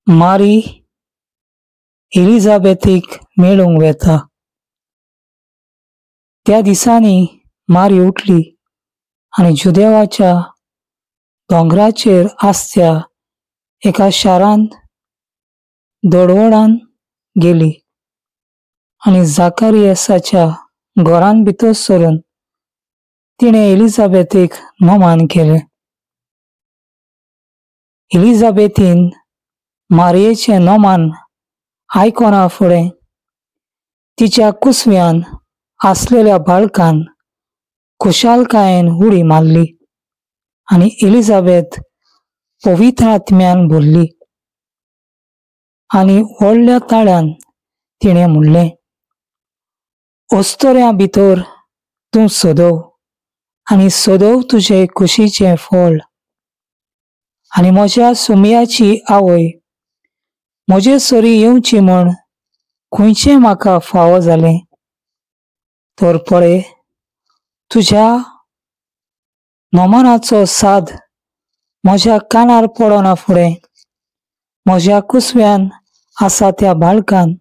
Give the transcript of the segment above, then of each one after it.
मारी एलिझाबेथीक मेळूंक वेता. त्या दिसांनी मारी उठली आणि जुदेवाच्या दोंगराचेर आसत्या एका शारांत दडवडान गेली आणि जाकारियासाच्या घरान भितर सरून तिणें एलिझाबेथीक नोमान केलें. एलिझाबेथीन मारयेचें नोमान आयकना फुडें तिच्या कुसव्यान आसलेल्या बाळकान खुशालकायेन उडी मारली आणि एलिझाबेथ पवित्र आत्म्यान भरली. आनी व्हडल्या ताळ्यान तिणें म्हणलें, अस्तोऱ्या भितर तूं सोदव आनी सोदव तुजे कुशीचें फळ. आनी म्हज्या सुमयाची आवय म्हजे सरी येवची म्हण खंयचें म्हाका फावो जालें. तर पळय, तुज्या नोमानाचो साद म्हज्या कानार पडना फुडें म्हज्या कुसव्यान आसा त्या बाळकान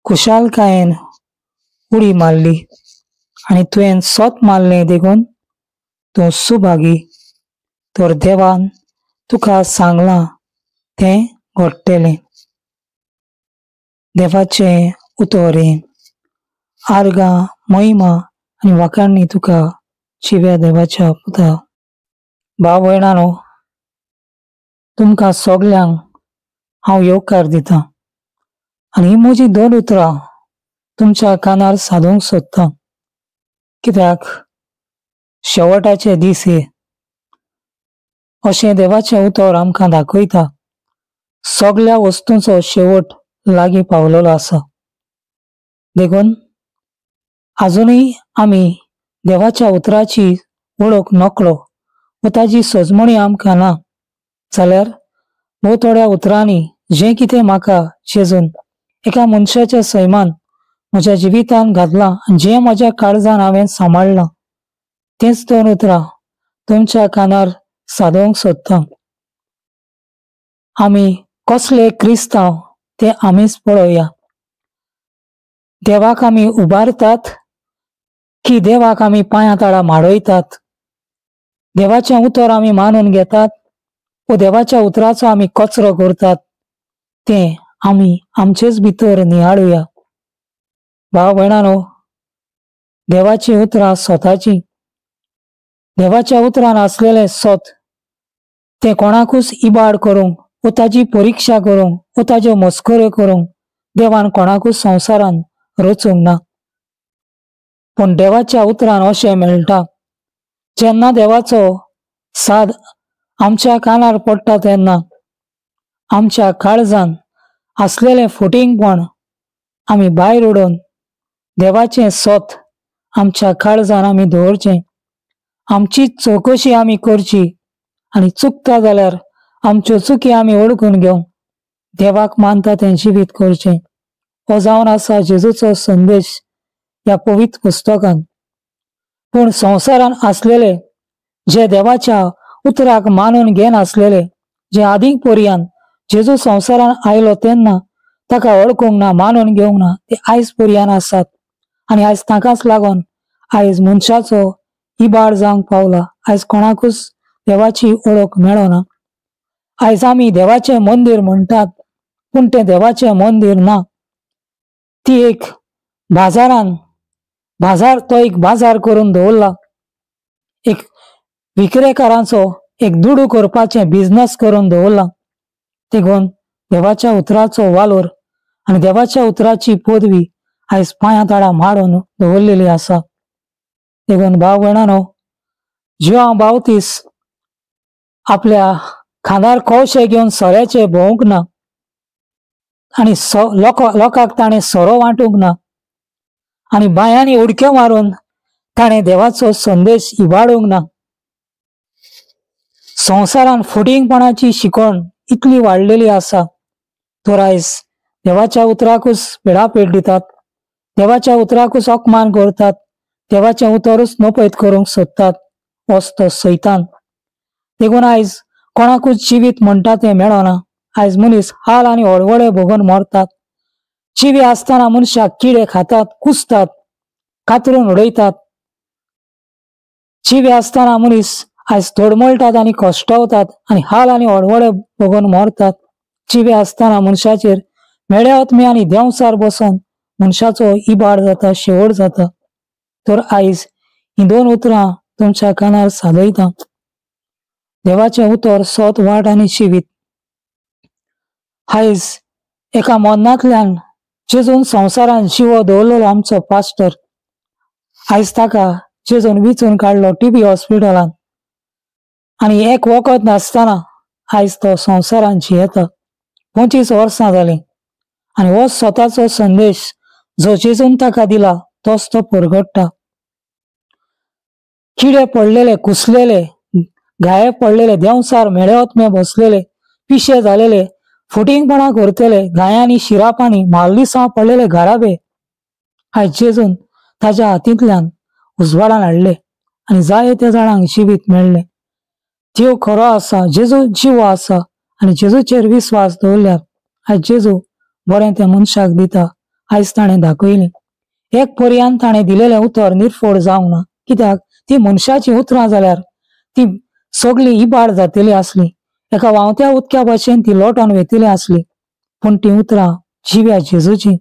खुशालकायेन उडी मारली आनी तुवें सोत मारलें देखून तूं सुभागी. तर देवान तुका सांगलां तें घडटलें. देवाचें उतोरें. आर्गां, महिमा आनी वाखाणणी तुका जिव्या देवाच्या पुता. भाव भयणानो, तुमकां सगल्यांक हांव येवकार दितां आनी ही म्हजी 2 उतरां तुमच्या कानार सादूंक सोदतां, कित्याक शेवटाचे दीस हे अशें देवाचें उतर आमकां दाखयता. सगल्या वस्तूंचो शेवट लागीं पावलेलो आसा. देखून आजुनूय आमी देवाच्या उतराची वळख नकळो व ताची सोजमणी आमकां ना जाल्यार भोव थोड्या उतरांनी जें कितें म्हाका जेजून एका मनशाच्या सैमान म्हज्या जिवितान घातलां आनी जें म्हज्या काळजान हांवें सांबाळलां तेंच 2 उतरां तुमच्या कानार सादोवंक सोदतां. आमी कसले क्रिस्तांव ते आमीच पळोवया. देवाक आमी उबारतात की देवाक आमी पांयां तळा माडयतात? देवाचें उतर आमी मानून घेतात व देवाच्या उतराचो आमी कचरो करतात? तें आमी आमचेच भितर नियाळुया. भाव भयणानो, देवाची उतरां स्वताची. देवाच्या उतरान आसलेलें सोत तें कोणाकूच इबाड करूंक व ताची परिक्षा करूंक व ताच्यो मस्कऱ्यो करूंक देवान कोणाकूच संवसारान रचूंक ना. पूण देवाच्या उतरान अशें मेळटा, जेन्ना देवाचो साद आमच्या कानार पडटा तेन्ना आमच्या काळजान आसलेलें फटिंगपण आमी भायर उडोवन देवाचें सोत आमच्या काळजान आमी दवरचें. आमची चवकशी आमी करची आनी चुकता जाल्यार आमच्यो चुकी आमी वळखून घेवंक देवाक मानता तें जिवीत करचें. हो जावन आसा जेजूचो संदेश ह्या पवित्र पुस्तकान. पूण संवसारान आसलेले जे देवाच्या उतराक मानून घेनासलेले, जे आदीं पर्यान जेजू संवसारान आयलो तेन्ना ताका वळखूंक ना, मानून घेवंक ना, ते आयज पर्यान आसात. आनी आयज ताकाच लागून आयज मनशाचो इबाड जावंक पावला. आयज कोणाकूच देवाची ओळख मेळना. आयज आमी देवाचें मंदिर म्हणटात, पूण तें देवाचें मंदिर ना. ती एक तो एक बाजार करून दवरला. एक विक्रेकारांचो एक दुडू करपाचें बिझनस करून दवरला. देखून देवाच्या उतराचो वालोर आनी देवाच्या उतराची पदवी आयज पांयां तळा माडून दवरलेली आसा. देखून भाव भयणानो, ज्यो हांव बावतीस आपल्या खांदार कळशे घेवन सोऱ्याचे भोवंक ना आनी लोकांक ताणें सोरो वांटूंक ना आनी बायांनी उडक्यो मारून ताणें देवाचो संदेश इबाडूंक ना. संवसारान फटिंगपणाची शिकवण इतली वाडलेली आसा, तर आयज देवाच्या उतराकूच पिडापेट दितात, देवाच्या उतराकूच अपमान करतात, देवाचें उतरूच नपयत करूंक सोदतात. होच तो सैतान. देखून आयज कोणाकूच जिवीत म्हणटा तें मेळना आयज मनीस हाल आनी हळवळे भोगून मरतात. जिवे आसतना मनशाक किडे खातात, कुसतात, कातरून उडयतात. जिवे आसतना मनीस आयज तोडमळटात आनी कश्टावतात आनी हाल आनी हळवळे भोगून मरतात. जिवे आसतना मनशाचेर मेळ्यावतमी आनी देंवसार बसून मनशाचो इबाड जाता, शेवट जाता. तर आयज ही 2 उतरां तुमच्या कानार सादयता. देवाचें उतर सोत, वाट आनी जिवीत. आयज एका मरणांतल्यान जेजून संवसारान जिवो दवरलेलो आमचो पास्टर, आयज ताका जेजून विचून काडलो टीबी हॉस्पिटलान आनी एक वखद नासतना आयज तो संवसारान जियेता. 25 वर्सां जालीं आनी हो स्वताचो संदेश जो जेजून ताका दिला तोच तो परगट्टा. किडे पडलेले, कुसलेले, घाये पडलेले, देंवसार मेळ्यावतमे बसलेले, पिशे जालेले, फुटींगपणां करतले, गायांनी शिरापांनी म्हालदिसां पडलेले घराबे आयज जेजून ताच्या हातींतल्यान उजवाडान हाडले आनी जाय त्या जाणांक जिवीत मेळ्ळें. देव खरो आसा, जेजू जिवो आसा आनी जेजूचेर विस्वास दवरल्यार आयज जेजू बरें त्या मनशाक दिता. आयज ताणें दाखयलें. एक पर्यान ताणें दिलेलें उतर निर्फोड जावंक ना, कित्याक ती मनशाची उतरां जाल्यार ती सगळी इबाड जातली आसली, एका व्हांवत्या उदक्या भाशेन ती लोटोन वेतली आसली. पूण ती उतरां जिव्या जेजूची,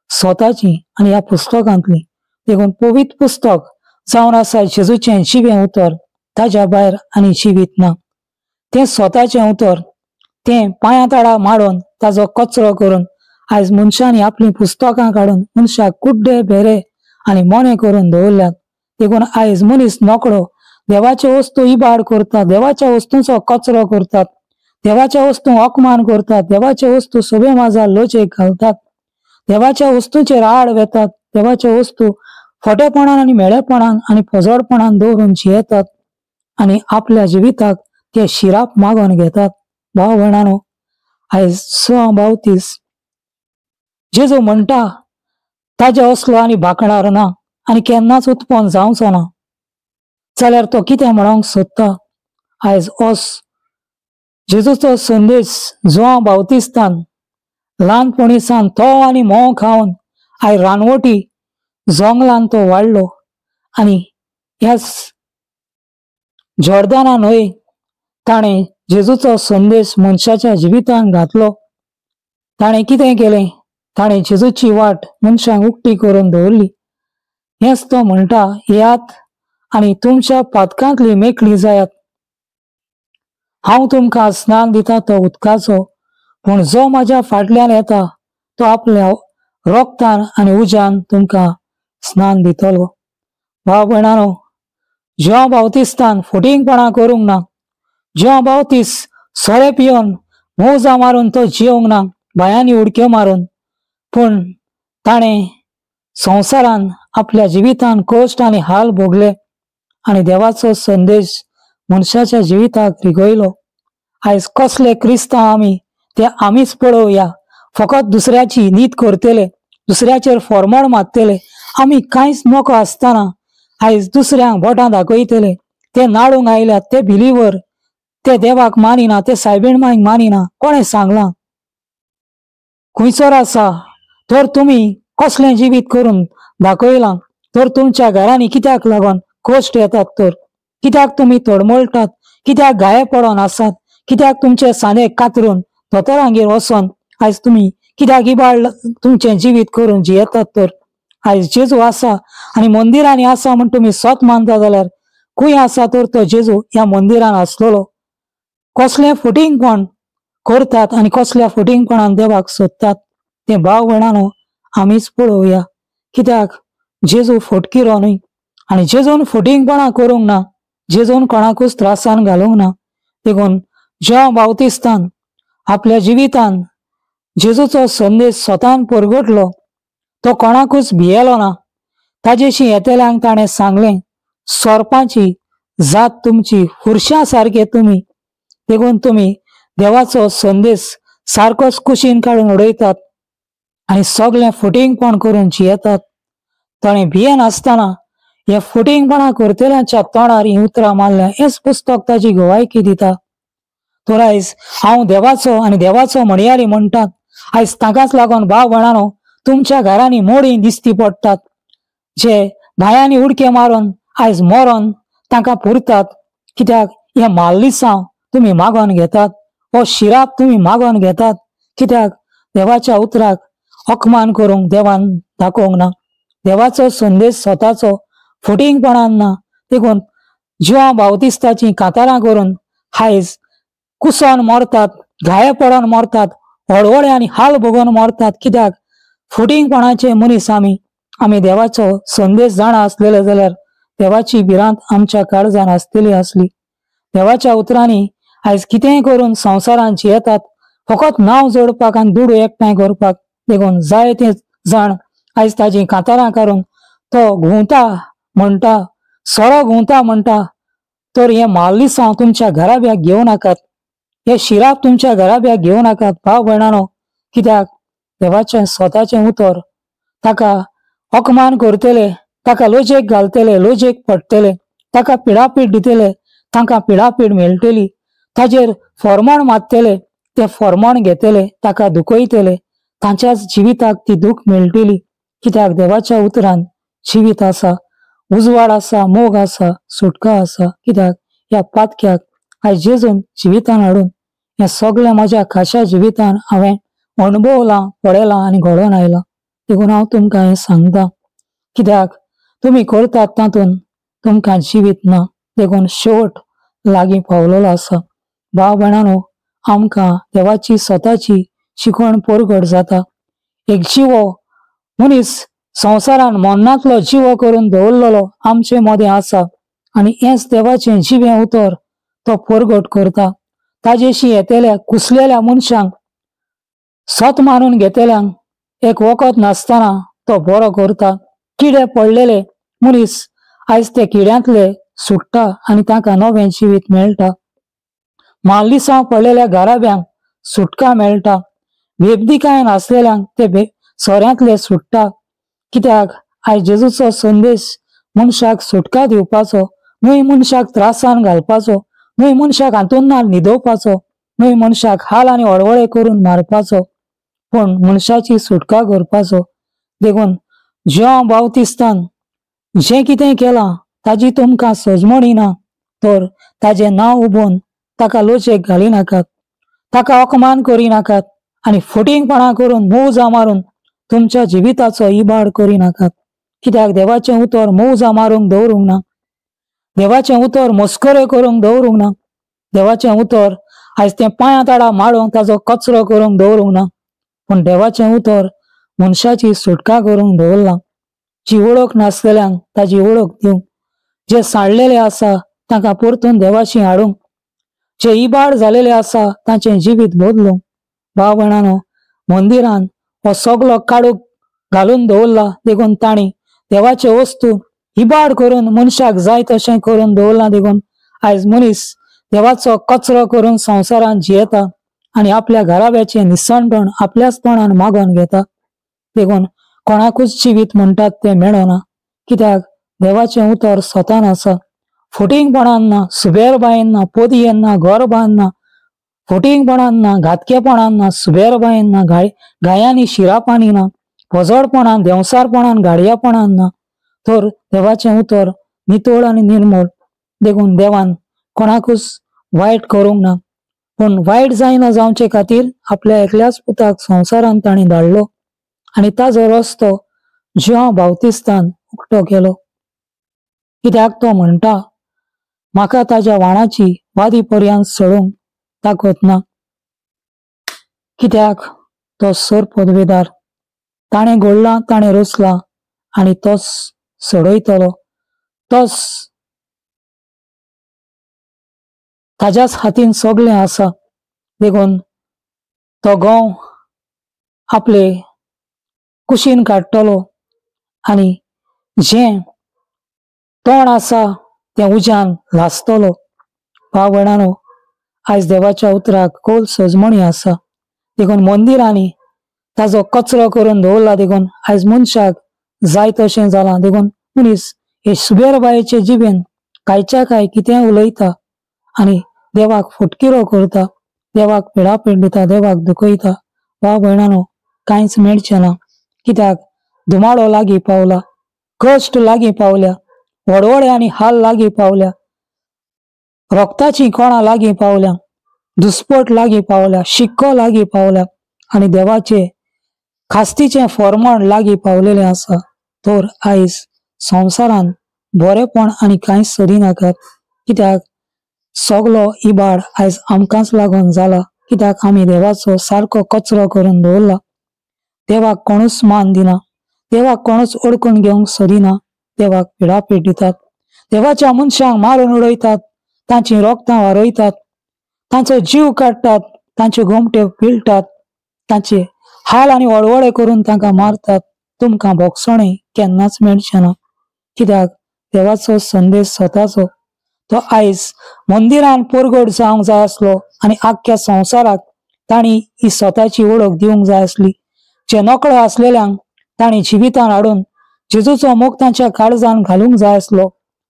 स्वताची आनी ह्या पुस्तकांतली. देखून पवित्र पुस्तक जावन आसा जेजूचें जिवें उतर, ताच्या भायर आनी जिवीत ना. तें स्वताचें उतर, तें पांयां तळा माडून ताजो कचरो करून आयज मनशांनी आपली पुस्तकां काडून मनशाक कुड्डे, भेरे आनी मोने करून दवरल्यात. देखून आयज मनीस नोकळो देवाच्यो वस्तू इबाड करतात, देवाच्या वस्तूंचो कचरो करतात, देवाच्या वस्तू अपमान करतात, देवाच्या वस्तू सोबे माजार लोचेक घालतात, देवाच्या वस्तूंचेर आड वेतात, देवाच्या वस्तू खोटेपणान आनी मेळेपणान आनी फजोडपणान दवरून जियेतात आनी आपल्या जिविताक ते शिराप मागोन घेतात. भाव भयणानो, आयज 6 बावतीस जेजू म्हणटा ताजे असलो आनी भाकणार ना आनी केन्नाच उत्पन्न जावचो ना, जाल्यार तो कितें म्हणोंक सोदता? आयज ओस जेजूचो संदेश जो बावतिस्तान ल्हानपणीसान तो आनी मोव खावन आयज रानवटी जंगलान तो वाडलो आनी ह्या जॉर्दाना न्हय ताणें जेजूचो संदेश मनशाच्या जिवितान घातलो. ताणें कितें केलें? ताणें जेजूची वाट मनशांक उक्ती करून दवरली. हेंच तो म्हणटा, येयात आनी तुमच्या पातकांतली मेकळी जायात. हांव तुमकां स्नान दिता तो उदकाचो, पूण जो म्हाज्या फाटल्यान येता तो आपल्या रोगतान आनी उज्यान तुमकां स्नान दितलो. भाव भयणानो, ज्यो बावतिस्तान फुटींगपणां करूंक ना, ज्यो बावतीस सोरे पियोन मोजा मारून तो जियोंक ना, बायांनी उडक्यो मारून, पूण ताणें संवसारान आपल्या जिवितान कश्ट आनी हाल भोगले आनी देवाचो संदेश मनशाच्या जिविताक रिगयलो. आयज कसले क्रिस्तांव आमी ते आमीच पळोवया. फकत दुसऱ्याची नीत करतले, दुसऱ्याचेर फॉर्मड मारतले, आमी कांयच नोको आसतना आयज दुसऱ्यांक बोटां दाखयतले. ते नाडूंक आयल्यात, ते बिलीवर, ते देवाक मानिना, ते सायबीण मांयक मानिना. कोणें सांगलां? खुंयसर आसा? तर तुमी कसलें जिवीत करून दाखयलां? तर तुमच्या घरांनी कित्याक लागोन कश्ट येतात? तर कित्याक तुमी तोडमळटात? कित्याक घाये पडोन आसात? कित्याक तुमचे सांदे कातरून दोतोरांगेर वचोन आयज तुमी कित्याक इबाड तुमचें जिवीत करून जियेतात? तर आयज जेजू आसा आनी मंदिरांनी आसा म्हण तुमी स्वत मानता जाल्यार खंय आसा तर तो जेजू ह्या मंदिरान आसलोलो? कसलें फुटींगपण करतात आनी कसल्या फुटींगपणान देवाक सोदतात तें भाव भयणानो आमीच पळोवया. कित्याक जेजू फटकिरो न्हय आनी जेजून फुटींगपणां करूंक ना, जेजून कोणाकूच त्रासान घालूंक ना. देखून ज्या बावतिस्तान आपल्या जिवितान जेजूचो संदेश स्वतान परगटलो तो कोणाकूच भियेलो ना. ताजेशी येतेल्यांक ताणें सांगलें, सोरपांची जात तुमची, हुरशां सारके तुमी. देखून तुमी देवाचो संदेश सारकोच कुशीन काडून उडयतात आनी सगळें फुटींगपण करून जियेतात. ताणें भियेन आसतना हे फुटींगपणां करतल्यांच्या तोंडार ही उतरां मारल्या. हेच पुस्तक ताची गवायकी दिता. तर आयज हांव देवाचो आनी देवाचो म्हणयारी म्हणटात. आयज ताकाच लागून भाव भयणानो तुमच्या घरांनी मोडी दिसती पडटात. जे भायांनी उडके मारून आयज मरण तांकां पुरतात. कित्याक हे माल्लिसांव तुम्ही मागोन घेतात, हो शिराप तुम्ही मागोन घेतात. कित्याक देवाच्या उतराक अपमान करूंक देवान दाखोवंक ना. देवाचो संदेश स्वताचो फुटींगपणान ना. देखून जिवां बावतिस्ताची कातारां करून आयज कुसोन मरतात, घाये पडोन मरतात, हळवळे आनी हाल भोगोन मरतात. कित्याक फुटींगपणाचे मनीस आमी देवाचो संदेश जाणा आसलेले जाल्यार देवाची भिरांत आमच्या काळजान आसतली आसली. देवाच्या उतरांनी आयज कितेंय करून संवसारांत जियेतात फकत नांव जोडपाक आनी दुडू एकठांय करपाक. देखून जायते जाण आयज ताची कांतारां कारून तो घुंवता म्हणटा, सोरो घुंवता म्हणटा. तर हे माल्लिसांव तुमच्या घराब्याक घेवं नाकात, हे शिराप तुमच्या घराब्याक घेवं नाकात भाव भयणानो. कित्याक देवाचें स्वताचें उतर ताका अपमान करतले, ताका लोजेक घालतले, लोजेक पडटले, ताका पिडापीड दितले, तांकां पिडापीड मेळटली. ताजेर फर्मण मारतले, ते फर्मण घेतले, ताका दुखयतले, तांच्याच जिविताक ती दूख मेळटली. कित्याक देवाच्या उतरान जिवीत आसा, उजवाड आसा, मोग आसा, सुटका आसा. कित्याक ह्या पातक्याक आयज जेजून जिवितान हाडून हे सगळें म्हज्या खाशा जिवितान हांवें अणभवलां, पळयलां आनी घडोवन आयलां. देखून हांव तुमकां हें सांगतां. कित्याक तुमी करतात तातूंत तुमकां जिवीत ना. देखून शेवट लागीं पावलेलो आसा. भाव भयणानो, आमकां देवाची स्वताची शिकवण परगट जाता. एक जिवो मनीस संवसारान मरणांतलो जिवो करून दवरलेलो आमचे मदें आसा आनी हेंच देवाचें जिवें उतर तो परगट करता. ताजेशी येतेल्या कुसलेल्या मनशांक सत मारून घेतल्यांक एक वखद नासतना तो बरो करता. किडे पडलेले मनीस आयज ते किड्यांतले सुट्टा आनी तांकां नवें जिवीत मेळटा. माल्लिसांव पडलेल्या घराब्यांक सुटका मेळटा. बेबदिकायेन आसलेल्यांक ते सोऱ्यांतले सुट्टा. कित्याक आयज जेजूचो संदेश मनशाक सुटका दिवपाचो, न्हय मनशाक त्रासान घालपाचो, न्हय मनशाक हातून न्हिदोवपाचो, न्हय मनशाक हाल आनी हळवळे करून मारपाचो, पण मनशाची सुटका करपाचो. देखून जिवां बावतिस्तान जें कितें केलां ताजी तुमकां सजमणी ना, तर ताजें नांव उबोवन ताका लोचेक घाली नाकात, ताका अपमान करी नाकात आनी फुटींगपणां करून मौजा मारून तुमच्या जिविताचो इबाड करी नाकात. कित्याक देवाचें उतर मौजा मारूंक दवरूंक ना, देवाचें उतर मस्कऱ्यो करूंक दवरूंक ना, देवाचें उतर आयज तें पांयां तडा माडूंक ताजो कचरो करूंक दवरूंक ना, पूण देवाचें उतर मनशाची सुटका करूंक दवरलां. जी वळख नासलेल्यांक ताजी वळख दिवंक, जे साडलेले आसा तांकां परतून देवाशी हाडूंक, जे इबाड जालेले आसा तांचें जिवीत बदलूंक. भाव भयणानो, मंदिरान हो सगळो काडूक घालून दवरला. देखून तांणी देवाचे वस्तू इबाड करून मनशाक जाय तशें करून दवरला. देखून आयज मनीस देवाचो कचरो करून संवसारांत जियेता आनी आपल्या घराब्याचें निसणपण आपल्याच तोंडान मागोन घेता. देखून कोणाकूच जिवीत म्हणटात तें मेळना. कित्याक देवाचें उतर स्वतान आसा. फुटींगपणान ना, सुबेरबायेन ना, पोदयेन ना, गोरबान ना, फुटींगपणान ना, घातकेपणान ना, सुबेरबायेन ना, गायांनी शिरापांनी ना, पोजडपणान, देवसारपणान, गाडयापणान ना, तर देवाचें उतर नितळ आनी निर्मळ. देखून देवान कोणाकूच वायट करूंक ना, पूण वायट जायना जावचे खातीर आपल्या एकल्याच पुताक संवसारांत ताणी धाडलो आनी ताजो रस्तो जिवां बावतिस्तान उक्तो केलो. कित्याक तो म्हणटा, म्हाका ताज्या वाणाची वादी पर्यंत सोडूंक ताकत ना. कित्याक तो सर पदवेदार, ताणें घडलां, ताणें रचलां आनी तोच सोडयतलो. तोच ताज्याच हातीन सगळें आसा. देखून तो गोंव आपले कुशीन काडटलो आनी जें तोंड आसा तें उज्यान लासतलो. भाव भयणानो, आयज देवाच्या उतराक खोल सजमणी आसा. देखून मंदिरांनी ताजो कचरो करून दवरला. देखून आयज मनशाक जाय तशें जालां. देखून मनीस हे सुबेरबायेचे जिबेन कांयच्या काय कितें उलयता आनी देवाक फुटकिरो करता, देवाक पिडापीड दिता, देवाक दुखयता, भाव भयणानो कांयच मेळचें ना. कित्याक धुमाळो लागीं पावला, कश्ट लागीं पावल्या, वडवडे आनी हाल लागीं पावल्या, रोगताची कोणां लागीं पावल्या, दुस्पट लागीं पावल्या, शिक्को लागीं पावल्या आनी देवाचे खास्तीचें फर्मण लागीं पावलेलें आसा. तर आयज संवसारान बरेपण आनी कांयच सोदिनाकात. कित्याक सगलो इबाड आयज आमकांच लागून जाला. कित्याक आमी देवाचो सारको कचरो करून दवरला. देवाक कोणूच मान दिना, देवाक कोणूच ओळखून घेवंक सोदिना, देवाक पिडापीड दितात, देवाच्या मनशांक मारून उडयतात, तांची रोगतां वारोयतात, तांचो जीव काडटात, तांचे गोमटे पिळटात, तांचे हाल आनी वळवळे करून तांकां मारतात. तुमकां भोगसणें केन्नाच मेळचें ना. कित्याक देवाचो संदेश स्वताचो तो आयज मंदिरान परगट जावंक जाय आसलो आनी आख्ख्या संवसाराक तांणी ही स्वताची ओळख दिवंक जाय आसली. जे नकळो आसलेल्यांक तांणी जिवितान हाडून जेजूचो मोग तांच्या काळजान घालूंक जाय आसलो.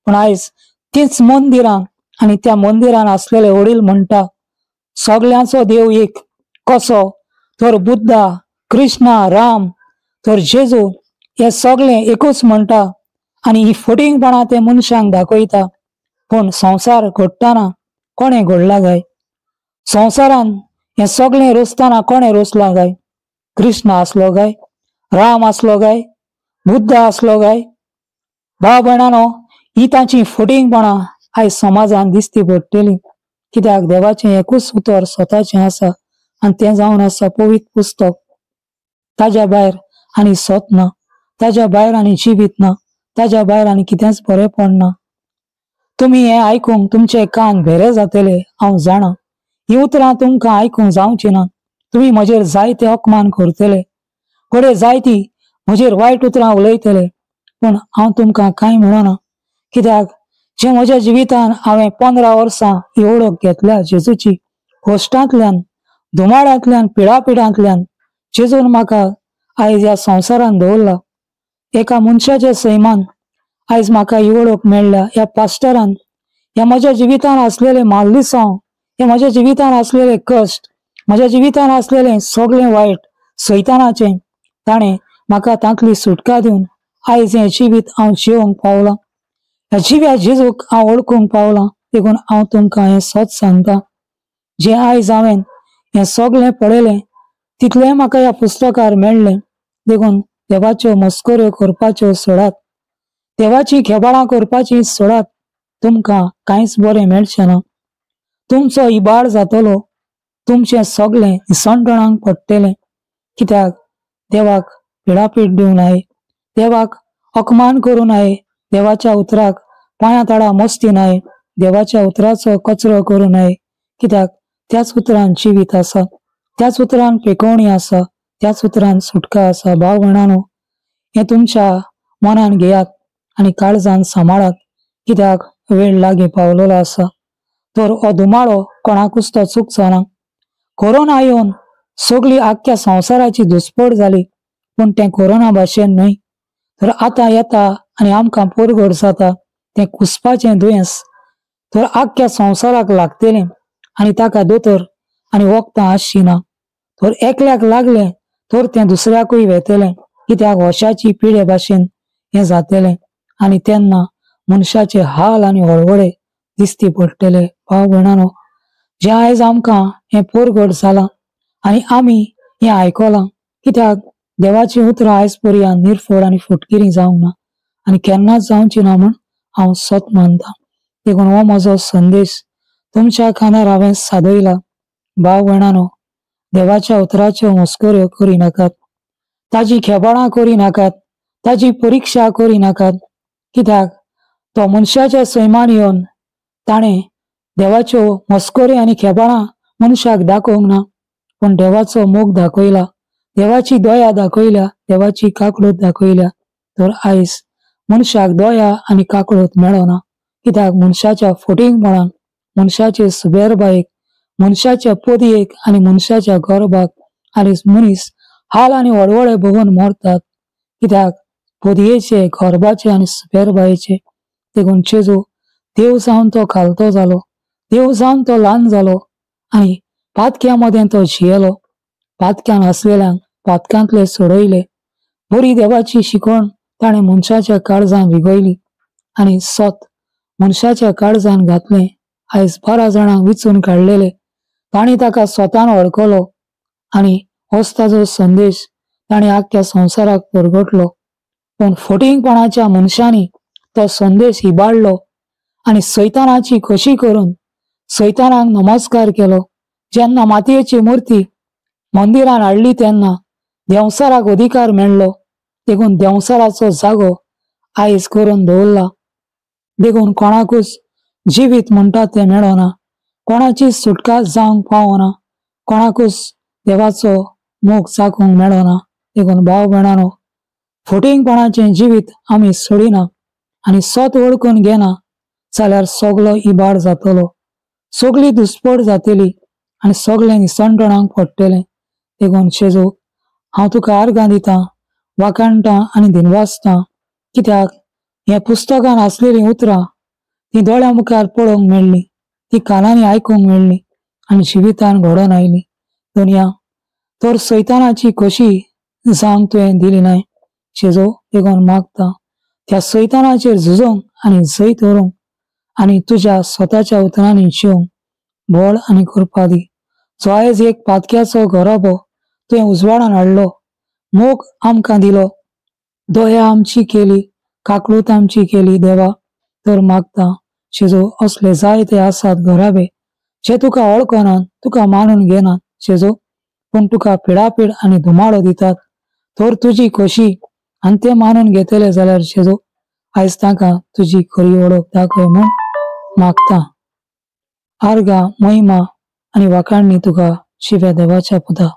पूण आयज तीच मंदिरां आनी त्या मंदिरान आसलेले वडील म्हणटा सगल्यांचो देव एक कसो, तर बुद्धा, कृष्णा, राम, तर जेजू हे सगळे एकूच म्हणटा आनी ही फटिंगपणां ते मनशांक दाखयता. पूण संवसार घडटाना कोणें घडला गाय? संवसारान हे सगळें रोसताना कोणें रोसला गाय? कृष्ण आसलो गाय? राम आसलो गाय? बुद्ध आसलो गाय? भाव भयणानो, ही तांची फटिंगपणां आयज समाजान दिसती पडटली. कित्याक देवाचें एकूच उतर स्वताचें आसा आनी तें जावन आसा पवित्र पुस्तक. ताज्या भायर आनी सत ना, ताज्या भायर आनी जिवीत ना, ताज्या भायर आनी कितेंच बरेंपण ना. तुमी हें आयकूंक तुमचे कान भेरे जातले, हांव जाणा. ही उतरां तुमकां आयकूंक जावची ना. तुमी म्हजेर जायते अपमान करतले, घोडे जायती म्हजेर वायट उतरां उलयतले, पूण हांव तुमकां कांय म्हणना. कित्याक जे म्हज्या जिवितान हांवें 15 वर्सां ही ओळख घेतल्या जेजूची, कश्टांतल्यान, धुमाळ्यांतल्यान, पिडापिडांतल्यान जेजून म्हाका आयज ह्या संवसारान दवरला. एका मनशाच्या सैमान आयज म्हाका ही ओळख मेळ्ळ्या. ह्या पास्टरान ह्या म्हज्या जिवितान आसलेले माल्लिसांव, हे म्हज्या जिवितान आसलेले कश्ट, म्हज्या जिवितान आसलेले सगळें वायट सैतानाचें ताणें म्हाका तांतली सुटका दिवन आयज हें जिवीत हांव जिवंक पावलां. ह्या जिव्या जेजूक हांव ओळखूंक पावलां. देखून हांव तुमकां हें सत सांगता. जें आयज हांवें हें सगळें पळयलें तितलें म्हाका ह्या पुस्तकार मेळ्ळें. देखून देवाच्यो मस्कऱ्यो करपाच्यो सोडात, देवाची खेबाळां करपाची सोडात. तुमकां कांयच बरें मेळचें ना. तुमचो इबाड जातलो, तुमचें सगळें निसणटणांक पडटलें. कित्याक देवाक पिडापीड दिवं न्हय, देवाक अपमान करूं न्हय, देवाच्या उतराक पांयां तळा मस्ती न्हय, देवाच्या उतराचो कचरो करूं न्हय. कित्याक त्याच उतरान जिवीत आसा, त्याच उतरान पेकोवणी आसा, त्याच उतरान सुटका आसा. भाव भयणानो, हें तुमच्या मनान घेयात आनी काळजान सांबाळात. कित्याक वेळ लागीं पावलेलो आसा. तर हो धुमाळो कोणाकूच तो चुकचो ना. कोरोना येवन सगळी आख्ख्या संवसाराची दुस्पट जाली, पूण तें कोरोना भाशेन न्हय. तर आतां येता आनी आमकां परगट जाता तें कुसपाचें दुयेंस तर आख्ख्या संवसाराक लागतलें आनी ताका दोतोर आनी वखदां आसची ना. तर एकल्याक लागलें तर तें दुसऱ्याकूय वेतलें. कित्याक वशाची पिडे भाशेन हें जातलें आनी तेन्ना मनशाचे हाल आनी हळवळे दिसती पडटले. भाव भयणानो, जे आयज आमकां हें परगट जालां आनी आमी हें आयकलां, कित्याक देवाची उतरां आयज पर्यान निर्फळ आनी फुटकिरी जावंक ना आनी केन्नाच जावची ना म्हूण हांव सत मानतां. देखून हो म्हजो संदेश तुमच्या कानार हांवें सादयला. भाव भयणानो, देवाच्या उतराच्यो मस्कऱ्यो करी नाकात, ताजी खेबाळां करी नाकात, ताजी परिक्षा करी नाकात. कित्याक तो मनशाच्या सैमान येवन ताणें देवाच्यो मस्कऱ्यो आनी खेबाळां मनशाक दाखोवंक ना, पूण देवाचो मोग दाखयला, देवाची दया दाखयल्या, देवाची काकळूत दाखयल्या. तर आयज मनशाक दया आनी काकळूत मेळना. कित्याक मनशाच्या फटिंगपणाक, मनशाचे सुबेरबायेक, मनशाच्या पोदयेक आनी मनशाच्या गर्भाक आयज मनीस हाल आनी वळवळे भोगून मरतात. कित्याक पोदयेचे, गर्भाचे आनी सुबेरबायेचे. देखून जेजू देव जावन तो खालतो जालो, देव जावन तो ल्हान जालो आनी पातक्यामध्ये तो जियेलो. पातक्यान असलेल्यांक पातक्यांतले सोडयले. बरी देवाची शिकवण ताणें मनशाच्या काळजान विगयली आनी सोत मनशाच्या काळजान घातले. आयज 12 जाणांक विचून काडलेले ताणी ताका स्वतान वळखलो आनी होच ताजो संदेश ताणें आख्ख्या संवसाराक परगटलो. पूण फटिंगपणाच्या मनशांनी तो संदेश इबाडलो आनी सैतानाची खोशी करून सैतानाक नमस्कार केलो. जेन्ना मातयेची मुर्ती मंदिरान हाडली तेन्ना देंवसाराक अधिकार मेळ्ळो. देखून देंवसाराचो जागो आयज करून दवरला. देखून कोणाकूच जिवीत म्हणटा तें मेळना, कोणाची सुटका जावंक पावना, कोणाकूच देवाचो मोग चाखूंक मेळना. देखून भाव भयणानो, फटिंगपणाचें जिवीत आमी सोडिना आनी सोत वळखून घेना जाल्यार सगलो इबाड जातलो, सगळी दुस्पट जातली आनी सगळें निसणटणांक पडटलें. देखून शेजो, हांव तुका आर्गां दितां, वाकाणटां आनी दिनवासतां, कित्याक हे पुस्तकान आसलेलीं उतरां ती दोळ्या मुखार पळोवंक मेळ्ळी, ती कानांनी आयकूंक मेळ्ळी आनी जिवितान घडोवन आयली. दुनिया तर सैतानाची खोशी जावंक तुवें दिली नाय. शेजो, देखून मागता त्या सैतानाचेर झुजोवंक आनी जैत व्हरूंक आनी तुज्या स्वताच्या उतरांनी जिवंक बळ आनी कृपा दी. जो आयज एक पातक्याचो गरोबो तुवें उजवाडान हाडलो, मोग आमकां दिलो, दया आमची केली, काकळूत आमची केली देवा, तर मागता शेजो असले जायते आसात घराबे जे तुका वळखनात, तुका मानून घेनात शेजो, पूण तुका पिडापीड आनी धुमाळो दितात. तर तुजी खोशी आनी ते मानून घेतले जाल्यार शेजो आयज तांकां तुजी खरी वळख दाखय म्हूण मागता. आर्गां, महिमा आनी वाखाणणी तुका शिव्या देवाच्या पुता.